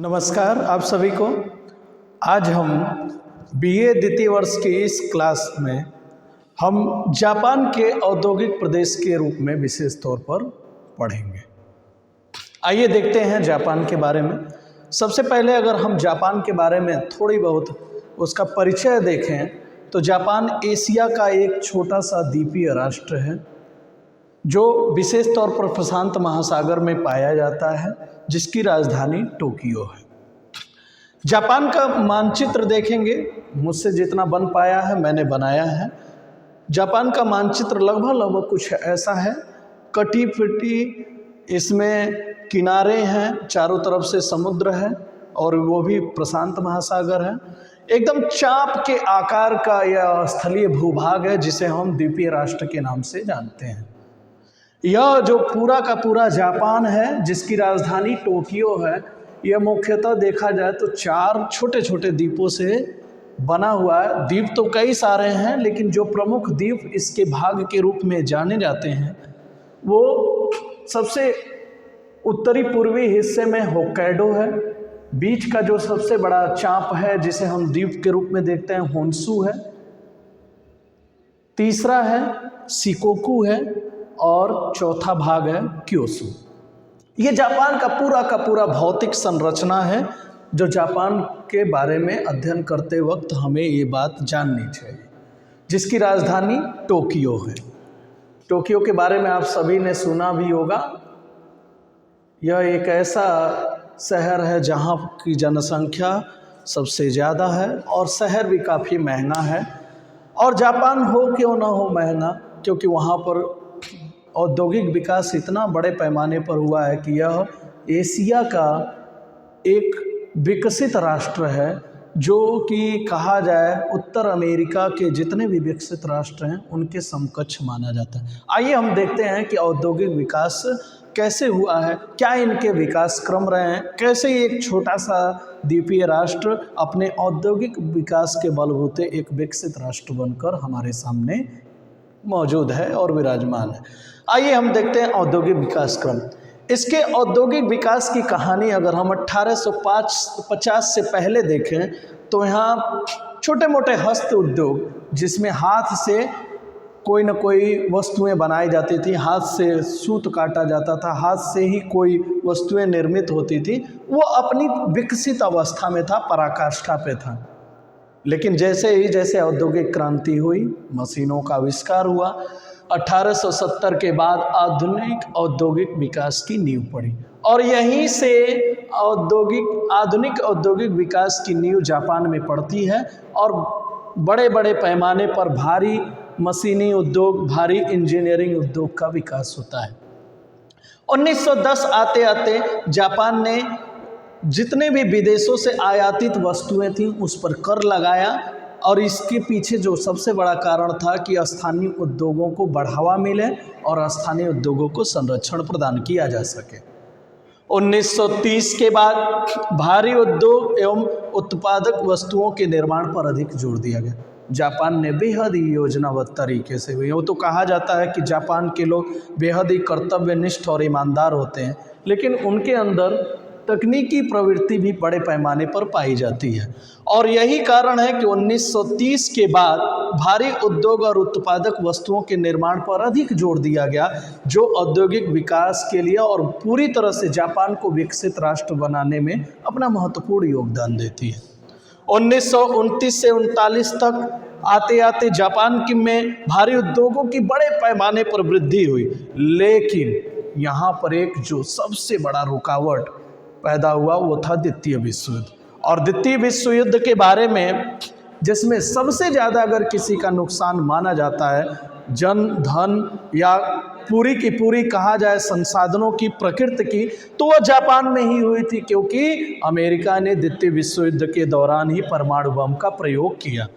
नमस्कार आप सभी को। आज हम बीए द्वितीय वर्ष की इस क्लास में हम जापान के औद्योगिक प्रदेश के रूप में विशेष तौर पर पढ़ेंगे। आइए देखते हैं जापान के बारे में। सबसे पहले अगर हम जापान के बारे में थोड़ी बहुत उसका परिचय देखें तो जापान एशिया का एक छोटा सा द्वीपीय राष्ट्र है जो विशेष तौर पर प्रशांत महासागर में पाया जाता है, जिसकी राजधानी टोक्यो है। जापान का मानचित्र देखेंगे, मुझसे जितना बन पाया है मैंने बनाया है। जापान का मानचित्र लगभग कुछ ऐसा है, कटी फिटी इसमें किनारे हैं, चारों तरफ से समुद्र है और वो भी प्रशांत महासागर है। एकदम चाप के आकार का यह स्थलीय भूभाग है जिसे हम द्वीपीय राष्ट्र के नाम से जानते हैं। यह जो पूरा का पूरा जापान है जिसकी राजधानी टोक्यो है, यह मुख्यतः देखा जाए तो 4 छोटे छोटे द्वीपों से बना हुआ है। द्वीप तो कई सारे हैं लेकिन जो प्रमुख द्वीप इसके भाग के रूप में जाने जाते हैं वो सबसे उत्तरी पूर्वी हिस्से में होक्काइडो है। बीच का जो सबसे बड़ा चाप है जिसे हम द्वीप के रूप में देखते हैं होन्शु है। तीसरा है शिकोकू है और चौथा भाग है क्योसू। ये जापान का पूरा भौतिक संरचना है जो जापान के बारे में अध्ययन करते वक्त हमें ये बात जाननी चाहिए, जिसकी राजधानी टोक्यो है। टोक्यो के बारे में आप सभी ने सुना भी होगा। यह एक ऐसा शहर है जहाँ की जनसंख्या सबसे ज़्यादा है और शहर भी काफ़ी महंगा है। और जापान हो क्यों ना हो महंगा, क्योंकि वहाँ पर औद्योगिक विकास इतना बड़े पैमाने पर हुआ है कि यह एशिया का एक विकसित राष्ट्र है, जो कि कहा जाए उत्तर अमेरिका के जितने भी विकसित राष्ट्र हैं उनके समकक्ष माना जाता है। आइए हम देखते हैं कि औद्योगिक विकास कैसे हुआ है, क्या इनके विकास क्रम रहे हैं, कैसे एक छोटा सा द्वीपीय राष्ट्र अपने औद्योगिक विकास के बलबूते एक विकसित राष्ट्र बनकर हमारे सामने मौजूद है और विराजमान है। आइए हम देखते हैं औद्योगिक विकास क्रम। इसके औद्योगिक विकास की कहानी अगर हम 1850 से पहले देखें तो यहाँ छोटे मोटे हस्त उद्योग, जिसमें हाथ से कोई न कोई वस्तुएं बनाई जाती थी, हाथ से सूत काटा जाता था, हाथ से ही कोई वस्तुएं निर्मित होती थी, वो अपनी विकसित अवस्था में था, पराकाष्ठा पे था। लेकिन जैसे औद्योगिक क्रांति हुई, मशीनों का आविष्कार हुआ, 1870 के बाद औद्योगिक विकास की नींव पड़ी और यहीं से आधुनिक औद्योगिक विकास की नींव जापान में पड़ती है और बड़े बड़े पैमाने पर भारी मशीनी उद्योग, भारी इंजीनियरिंग उद्योग का विकास होता है। 1910 आते आते जापान ने जितने भी विदेशों से आयातित वस्तुएं थीं उस पर कर लगाया और इसके पीछे जो सबसे बड़ा कारण था कि स्थानीय उद्योगों को बढ़ावा मिले और स्थानीय उद्योगों को संरक्षण प्रदान किया जा सके। 1930 के बाद भारी उद्योग एवं उत्पादक वस्तुओं के निर्माण पर अधिक जोर दिया गया। जापान ने बेहद ही योजनाबद्ध तरीके से हुई। वो तो कहा जाता है कि जापान के लोग बेहद ही कर्तव्यनिष्ठ और ईमानदार होते हैं, लेकिन उनके अंदर तकनीकी प्रवृत्ति भी बड़े पैमाने पर पाई जाती है और यही कारण है कि 1930 के बाद भारी उद्योग और उत्पादक वस्तुओं के निर्माण पर अधिक जोर दिया गया, जो औद्योगिक विकास के लिए और पूरी तरह से जापान को विकसित राष्ट्र बनाने में अपना महत्वपूर्ण योगदान देती है। 1929 से 1939 तक आते आते जापान में भारी उद्योगों की बड़े पैमाने पर वृद्धि हुई, लेकिन यहाँ पर एक जो सबसे बड़ा रुकावट पैदा हुआ वो था द्वितीय विश्व युद्ध। और द्वितीय विश्व युद्ध के बारे में, जिसमें सबसे ज़्यादा अगर किसी का नुकसान माना जाता है जन धन या पूरी की पूरी कहा जाए संसाधनों की प्रकृति की, तो वह जापान में ही हुई थी, क्योंकि अमेरिका ने द्वितीय विश्व युद्ध के दौरान ही परमाणु बम का प्रयोग किया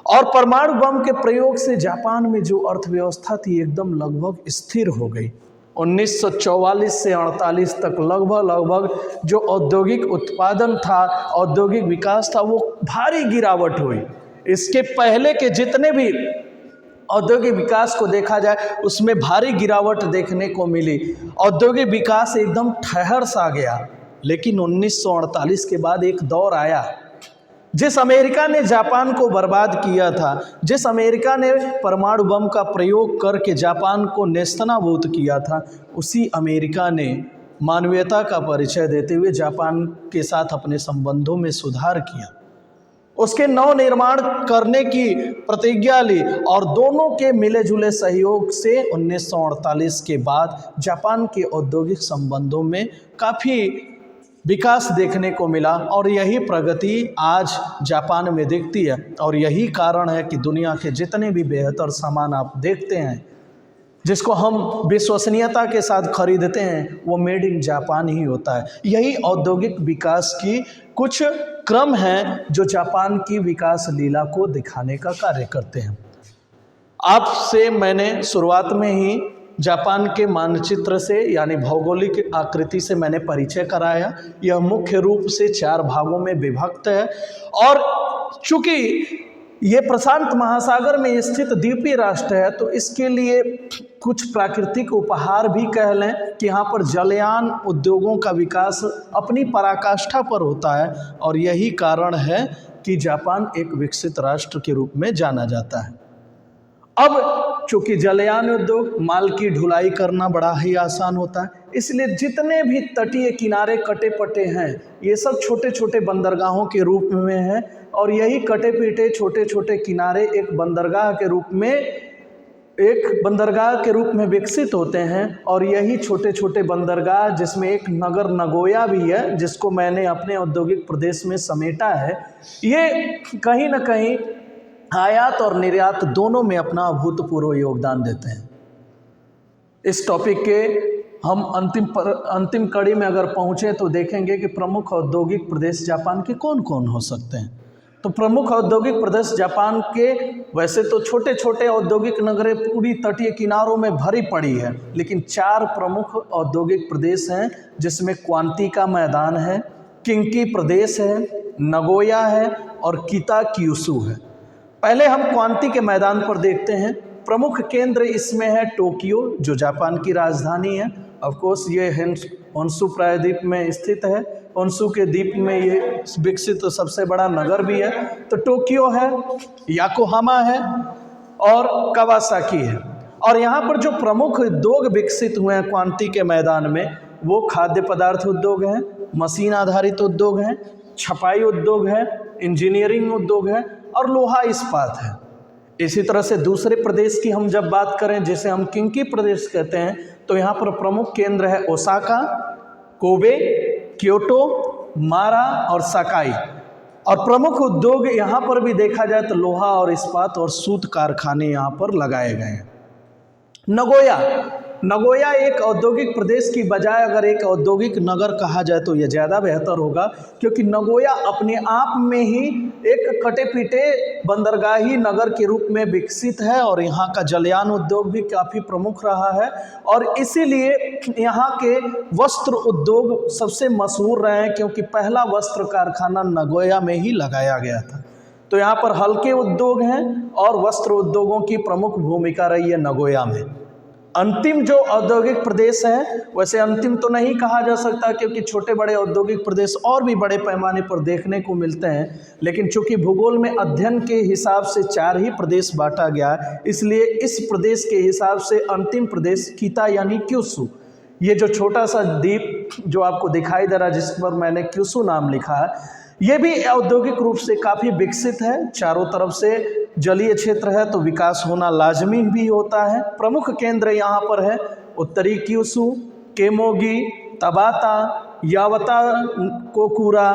और परमाणु बम के प्रयोग से जापान में जो अर्थव्यवस्था थी एकदम लगभग स्थिर हो गई। 1944 से 48 तक लगभग जो औद्योगिक उत्पादन था, औद्योगिक विकास था, वो भारी गिरावट हुई। इसके पहले के जितने भी औद्योगिक विकास को देखा जाए उसमें भारी गिरावट देखने को मिली। औद्योगिक विकास एकदम ठहर सा गया लेकिन 1948 के बाद एक दौर आया, जिस अमेरिका ने जापान को बर्बाद किया था, जिस अमेरिका ने परमाणु बम का प्रयोग करके जापान को नेस्तनाबूद किया था, उसी अमेरिका ने मानवीयता का परिचय देते हुए जापान के साथ अपने संबंधों में सुधार किया, उसके नव निर्माण करने की प्रतिज्ञा ली और दोनों के मिले जुले सहयोग से 1948 के बाद जापान के औद्योगिक संबंधों में काफ़ी विकास देखने को मिला और यही प्रगति आज जापान में दिखती है। और यही कारण है कि दुनिया के जितने भी बेहतर सामान आप देखते हैं, जिसको हम विश्वसनीयता के साथ खरीदते हैं, वो मेड इन जापान ही होता है। यही औद्योगिक विकास की कुछ क्रम हैं जो जापान की विकास लीला को दिखाने का कार्य करते हैं। आपसे मैंने शुरुआत में ही जापान के मानचित्र से यानी भौगोलिक आकृति से मैंने परिचय कराया। यह मुख्य रूप से 4 भागों में विभक्त है और चूंकि ये प्रशांत महासागर में स्थित द्वीपीय राष्ट्र है, तो इसके लिए कुछ प्राकृतिक उपहार भी कह लें कि यहाँ पर जलयान उद्योगों का विकास अपनी पराकाष्ठा पर होता है और यही कारण है कि जापान एक विकसित राष्ट्र के रूप में जाना जाता है। अब चूंकि जलयान उद्योग, माल की ढुलाई करना बड़ा ही आसान होता है, इसलिए जितने भी तटीय किनारे कटे पटे हैं, ये सब छोटे छोटे बंदरगाहों के रूप में हैं और यही कटे पीटे छोटे छोटे किनारे एक बंदरगाह के रूप में विकसित होते हैं। और यही छोटे छोटे बंदरगाह, जिसमें एक नगर नगोया भी है, जिसको मैंने अपने औद्योगिक प्रदेश में समेटा है, ये कहीं ना कहीं आयात और निर्यात दोनों में अपना अभूतपूर्व योगदान देते हैं। इस टॉपिक के हम अंतिम कड़ी में अगर पहुँचे तो देखेंगे कि प्रमुख औद्योगिक प्रदेश जापान के कौन कौन हो सकते हैं। तो प्रमुख औद्योगिक प्रदेश जापान के वैसे तो छोटे छोटे औद्योगिक नगरें पूरी तटीय किनारों में भरी पड़ी है, लेकिन 4 प्रमुख औद्योगिक प्रदेश हैं, जिसमें क्वांती का मैदान है, किंकी प्रदेश है, नगोया है और किताक्यूसु है। पहले हम क्वांती के मैदान पर देखते हैं। प्रमुख केंद्र इसमें है टोक्यो, जो जापान की राजधानी है। ऑफ कोर्स ये होन्शु प्रायद्वीप में स्थित है। होन्शु के द्वीप में ये विकसित सबसे बड़ा नगर भी है। तो टोक्यो है, याकोहामा है और कावासाकी है। और यहाँ पर जो प्रमुख उद्योग विकसित हुए हैं क्वांती के मैदान में, वो खाद्य पदार्थ उद्योग हैं, मशीन आधारित उद्योग हैं, छपाई उद्योग है, इंजीनियरिंग उद्योग है और लोहा इस्पात है। इसी तरह से दूसरे प्रदेश की हम जब बात करें, जिसे हम किंकी प्रदेश कहते हैं, तो यहाँ पर प्रमुख केंद्र है ओसाका, कोबे, क्योटो, मारा और सकाई। और प्रमुख उद्योग यहाँ पर भी देखा जाए तो लोहा और इस्पात और सूत कारखाने यहाँ पर लगाए गए हैं। नगोया एक औद्योगिक प्रदेश की बजाय अगर एक औद्योगिक नगर कहा जाए तो यह ज़्यादा बेहतर होगा, क्योंकि नगोया अपने आप में ही एक कटे पीटे बंदरगाही नगर के रूप में विकसित है और यहाँ का जलयान उद्योग भी काफ़ी प्रमुख रहा है और इसीलिए यहाँ के वस्त्र उद्योग सबसे मशहूर रहे हैं, क्योंकि पहला वस्त्र कारखाना नगोया में ही लगाया गया था। तो यहाँ पर हल्के उद्योग हैं और वस्त्र उद्योगों की प्रमुख भूमिका रही है नगोया में। अंतिम जो औद्योगिक प्रदेश है, वैसे अंतिम तो नहीं कहा जा सकता, क्योंकि छोटे बड़े औद्योगिक प्रदेश और भी बड़े पैमाने पर देखने को मिलते हैं, लेकिन चूंकि भूगोल में अध्ययन के हिसाब से 4 ही प्रदेश बांटा गया, इसलिए इस प्रदेश के हिसाब से अंतिम प्रदेश किता यानी क्यूसु, ये जो छोटा सा द्वीप जो आपको दिखाई दे रहा है, जिस पर मैंने क्यूसु नाम लिखा है, ये भी औद्योगिक रूप से काफ़ी विकसित है। चारों तरफ से जलीय क्षेत्र है तो विकास होना लाजमी भी होता है। प्रमुख केंद्र यहाँ पर है उत्तरी क्यूसु, केमोगी, तबाता, यावता कोकुरा,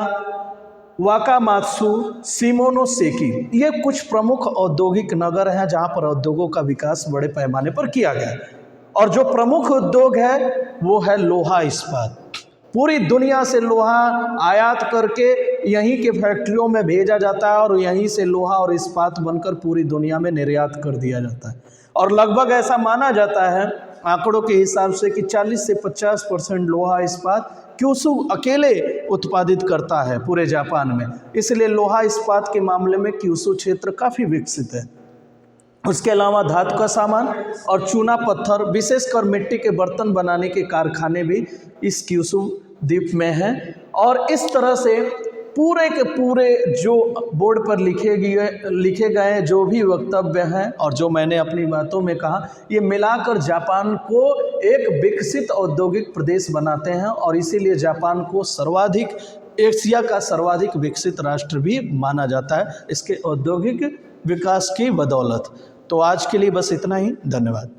वाकामात्सु, शिमोनोसेकी। ये कुछ प्रमुख औद्योगिक नगर हैं जहाँ पर उद्योगों का विकास बड़े पैमाने पर किया गया है। और जो प्रमुख उद्योग है वो है लोहा इस्पात। पूरी दुनिया से लोहा आयात करके यहीं के फैक्ट्रियों में भेजा जाता है और यहीं से लोहा और इस्पात बनकर पूरी दुनिया में निर्यात कर दिया जाता है। और लगभग ऐसा माना जाता है आंकड़ों के हिसाब से कि 40 से 50% लोहा इस्पात क्यूसु अकेले उत्पादित करता है पूरे जापान में। इसलिए लोहा इस्पात के मामले में क्यूसु क्षेत्र काफ़ी विकसित है। उसके अलावा धातु का सामान और चूना पत्थर, विशेषकर मिट्टी के बर्तन बनाने के कारखाने भी इस क्यूसु द्वीप में है। और इस तरह से पूरे के पूरे जो बोर्ड पर लिखे गए जो भी वक्तव्य हैं और जो मैंने अपनी बातों में कहा, ये मिलाकर जापान को एक विकसित औद्योगिक प्रदेश बनाते हैं और इसीलिए जापान को एशिया का सर्वाधिक विकसित राष्ट्र भी माना जाता है इसके औद्योगिक विकास की बदौलत। तो आज के लिए बस इतना ही, धन्यवाद।